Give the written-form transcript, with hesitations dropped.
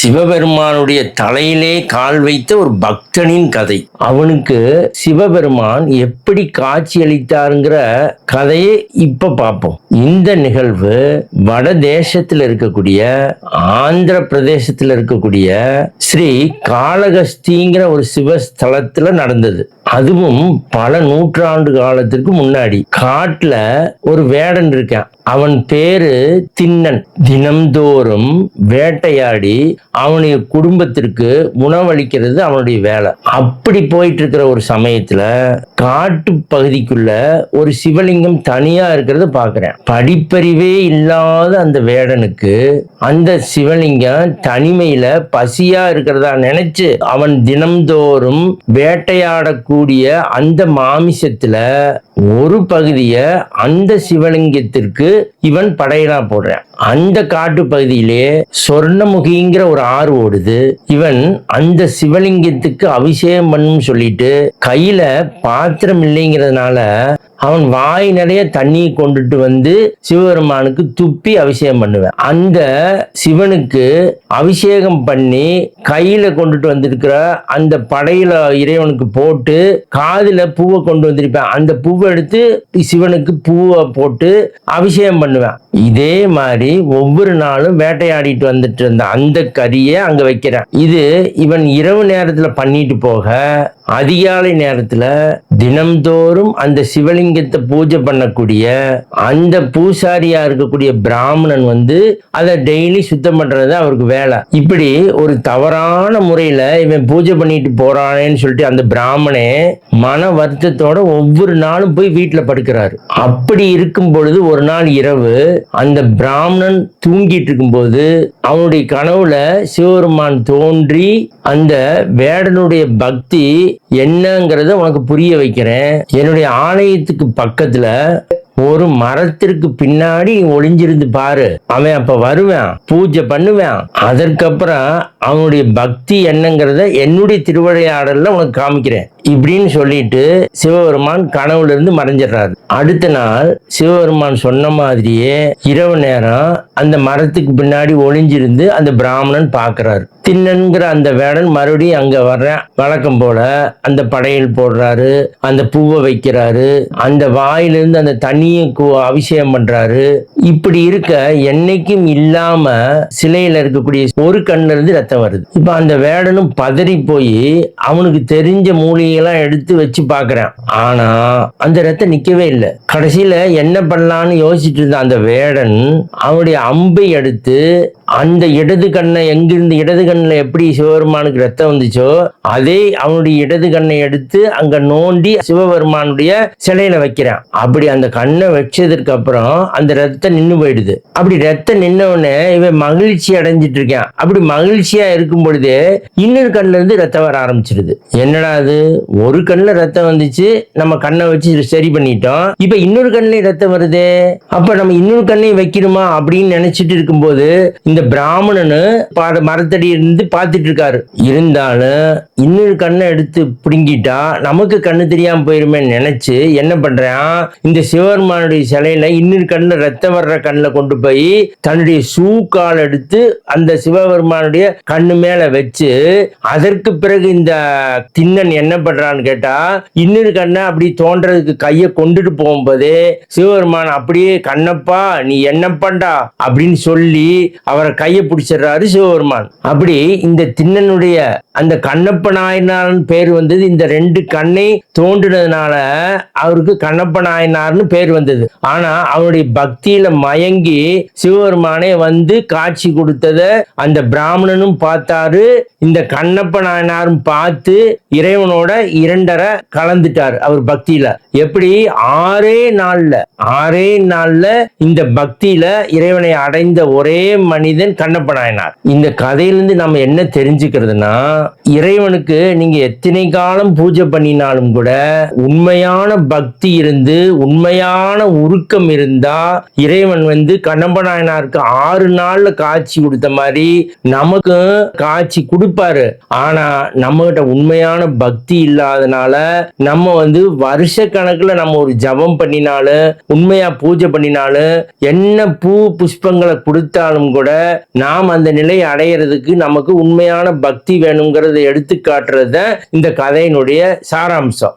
சிவபெருமானுடைய தலையிலே கால் வைத்த ஒரு பக்தனின் கதை. அவனுக்கு சிவபெருமான் எப்படி காட்சி அளித்தாருங்கிற கதையை இப்ப பார்ப்போம். இந்த நிகழ்வு வட தேசத்தில் இருக்கக்கூடிய ஆந்திர பிரதேசத்தில் இருக்கக்கூடிய ஸ்ரீ காளகஸ்திங்கிற ஒரு சிவஸ்தலத்துல நடந்தது. அதுவும் பல நூற்றாண்டு காலத்திற்கு முன்னாடி. காட்டுல ஒரு வேடன் இருக்கான். அவன் பேரு திண்ணன். தினம்தோறும் வேட்டையாடி அவனுடைய குடும்பத்திற்கு உணவளிக்கிறது அவனுடைய வேலை. அப்படி போயிட்டு இருக்கிற ஒரு சமயத்துல காட்டு பகுதிக்குள்ள ஒரு சிவலிங்கம் தனியா இருக்கிறத பாக்குறேன். படிப்பறிவே இல்லாத அந்த வேடனுக்கு அந்த சிவலிங்கம் தனிமையில பசியா இருக்கிறதா நினைச்சு அவன் தினம்தோறும் வேட்டையாடக்கூடிய அந்த மாமிசத்துல ஒரு பகுதிய அந்த சிவலிங்கத்திற்கு இவன் படையலா போடுறான். அந்த காட்டு பகுதியிலே சொர்ணமுகிங்கிற ஒரு ஆறு ஓடுது. இவன் அந்த சிவலிங்கத்துக்கு அபிஷேகம் பண்ணும் சொல்லிட்டு கையில பாத்திரம் இல்லைங்கிறதுனால அவன் வாய் நிறைய தண்ணி கொண்டுட்டு வந்து சிவபெருமானுக்கு துப்பி அபிஷேகம் பண்ணுவேன். அந்த சிவனுக்கு அபிஷேகம் பண்ணி கையில கொண்டுட்டு வந்திருக்கிற அந்த படையில இறைவனுக்கு போட்டு காதுல பூவை கொண்டு வந்திருப்பேன். அந்த பூவை எடுத்து சிவனுக்கு பூவை போட்டு அபிஷேகம் பண்ணுவேன். இதே மாதிரி ஒவ்வொரு நாளும் வேட்டையாடிட்டு வந்துட்டு இருந்த அந்த கறியை அங்க வைக்கிறேன். இது இவன் இரவு நேரத்துல பண்ணிட்டு போக அதிகாலை நேரத்துல தினம்தோறும் அந்த சிவலிங்கத்தை பூஜை பண்ணக்கூடிய அந்த பூசாரியா இருக்கக்கூடிய பிராமணன் வந்து அதை டெய்லி சுத்தம் பண்றது அவருக்கு வேலை. இப்படி ஒரு தவறான முறையில இவன் பூஜை பண்ணிட்டு போறானேன்னு சொல்லிட்டு அந்த பிராமணே மன வருத்தத்தோட ஒவ்வொரு நாளும் போய் வீட்டுல படுக்கிறாரு. அப்படி இருக்கும் பொழுது ஒரு நாள் இரவு அந்த பிராமணன் தூங்கிட்டு இருக்கும் போது அவனுடைய கனவுல சிவபெருமான் தோன்றி அந்த வேடனுடைய பக்தி என்னங்கிறத உனக்கு புரிய வைக்கிறேன். என்னுடைய ஆலயத்துக்கு பக்கத்துல ஒரு மரத்திற்கு பின்னாடி ஒளிஞ்சிருந்து பாரு, அவன் அப்ப வருவான், பூஜை பண்ணுவான். அதற்கப்புறம் அவனுடைய பக்தி என்னங்கிறத என்னுடைய திருவிளையாடல்ல உனக்கு காமிக்கிறேன் இப்படின்னு சொல்லிட்டு சிவபெருமான் கனவுல இருந்து மறைஞ்சிடறாரு. அடுத்த நாள் சிவபெருமான் சொன்ன மாதிரியே இரவு நேரம் அந்த மரத்துக்கு பின்னாடி ஒளிஞ்சிருந்து அந்த பிராமணன் பாக்குறாரு. திண்ணன்கிற அந்த வேடன் மறுபடியும் அங்க வர்றேன். வழக்கம் போல அந்த படையல் போடுறாரு, அந்த பூவை வைக்கிறாரு, அந்த வாயிலிருந்து அந்த தண்ணியை அபிஷேகம் பண்றாரு. இப்படி இருக்க என்னைக்கும் இல்லாம சிலையில இருக்கக்கூடிய ஒரு கண்ணுல இருந்து ரத்தம் வருது. இப்ப அந்த வேடனும் பதறி போய் அவனுக்கு தெரிஞ்ச மூலிகைலாம் எடுத்து வச்சு பாக்குறான். ஆனா அந்த ரத்தம் நிக்கவே இல்லை. கடைசியில என்ன பண்ணலான்னு யோசிச்சுட்டு இருந்த அந்த வேடன் அவனுடைய அம்பை எடுத்து அந்த இடது கண்ணை எங்கிருந்து இடது கண்ணில் எப்படி சிவபெருமானுக்கு ரத்தம் வந்துச்சோ அதே அவனுடைய இடது கண்ணை எடுத்து அங்க நோண்டி சிவபெருமானுடைய சிலையில வைக்கிறான். அப்படி அந்த கண்ணை வச்சதற்கு அப்புறம் அந்த ரத்தம் நின்று போயிடுது. அப்படி ரத்தம் நின்னவனே இவன் மகிழ்ச்சி அடைஞ்சிட்டு இருக்கான். அப்படி மகிழ்ச்சியா இருக்கும் பொழுதே இன்னொரு கண்ணுல இருந்து ரத்தம் வர ஆரம்பிச்சிருது. என்னடா அது, ஒரு கண்ணுல ரத்தம் வந்துச்சு, நம்ம கண்ணை வச்சு சரி பண்ணிட்டோம், இப்ப இன்னொரு கண்ணுலயும் ரத்தம் வருதே, அப்ப நம்ம இன்னொரு கண்ணையும் வைக்கணுமா அப்படின்னு நினைச்சிட்டு இருக்கும்போது இந்த பிராமணனு மரத்தடி இருந்து பார்த்துட்டு இருக்காரு. இருந்தாலும் இன்னொரு கண்ணை எடுத்து பிடுங்கிட்டா நமக்கு கண்ணு தெரியாம போயிருமே நினைச்சு என்ன பண்றான், இந்த சிவபெருமானுடைய சிலையில இன்னொரு கண்ணு ரத்தம் வர்ற கண்ணுல கொண்டு போய் தன்னுடைய சூக்கால் எடுத்து அந்த சிவபெருமானுடைய கண்ணு மேல வச்சு அதற்கு பிறகு இந்த திண்ணன் என்ன பண்றான்னு கேட்டா இன்னொரு கண்ணை அப்படி தோன்றதுக்கு கையை கொண்டுட்டு போகும்போதே சிவபெருமான் அப்படியே கண்ணப்பா நீ என்ன பண்டா அப்படின்னு சொல்லி அவரை கையை பிடிச்சிடுறாரு சிவபெருமான். அப்படி இந்த திண்ணனுடைய அந்த கண்ணப்ப நாயனார்னு பேர் வந்தது. இந்த ரெண்டு கண்ணை தோன்றினதுனால அவருக்கு கண்ணப்ப நாயனார்னு பேர் வந்தது. ஆனா அவனுடைய பக்தியில மயங்கி சிவபெருமானே வந்து காட்சி கொடுத்தத அந்த பிராமணனும் பார்த்தாரு. இந்த கண்ணப்ப நாயனாரும் பார்த்து இறைவனோட இரண்டரை கலந்துட்டார் அவர் பக்தியில. எப்படி ஆறே நாள்ல இந்த பக்தியில இறைவனை அடைந்த ஒரே மனிதன் கண்ணப்ப நாயனார். இந்த கதையிலிருந்து நம்ம என்ன தெரிஞ்சுக்கிறதுனா, இறைவனுக்கு நீங்க எத்தனை காலம் பூஜை பண்ணினாலும் கூட உண்மையான பக்தி இருந்து உண்மையான உருக்கம் இருந்தா இறைவன் வந்து கண்ணப்ப நாயனாருக்கு 6 நாள்ல காட்சி கொடுத்த மாதிரி நமக்கு காட்சி கொடுப்பாரு. ஆனா நம்ம கிட்ட உண்மையான பக்தி இல்லாதனால நம்ம வந்து வருஷ கணக்குல நம்ம ஒரு ஜபம் பண்ணினாலும் உண்மையா பூஜை பண்ணினாலும் என்ன பூ புஷ்பங்களை கொடுத்தாலும் கூட நாம் அந்த நிலையை அடையிறதுக்கு நம்ம நமக்கு உண்மையான பக்தி வேணுங்கிறத எடுத்து காட்டுறது இந்த கதையினுடைய சாராம்சம்.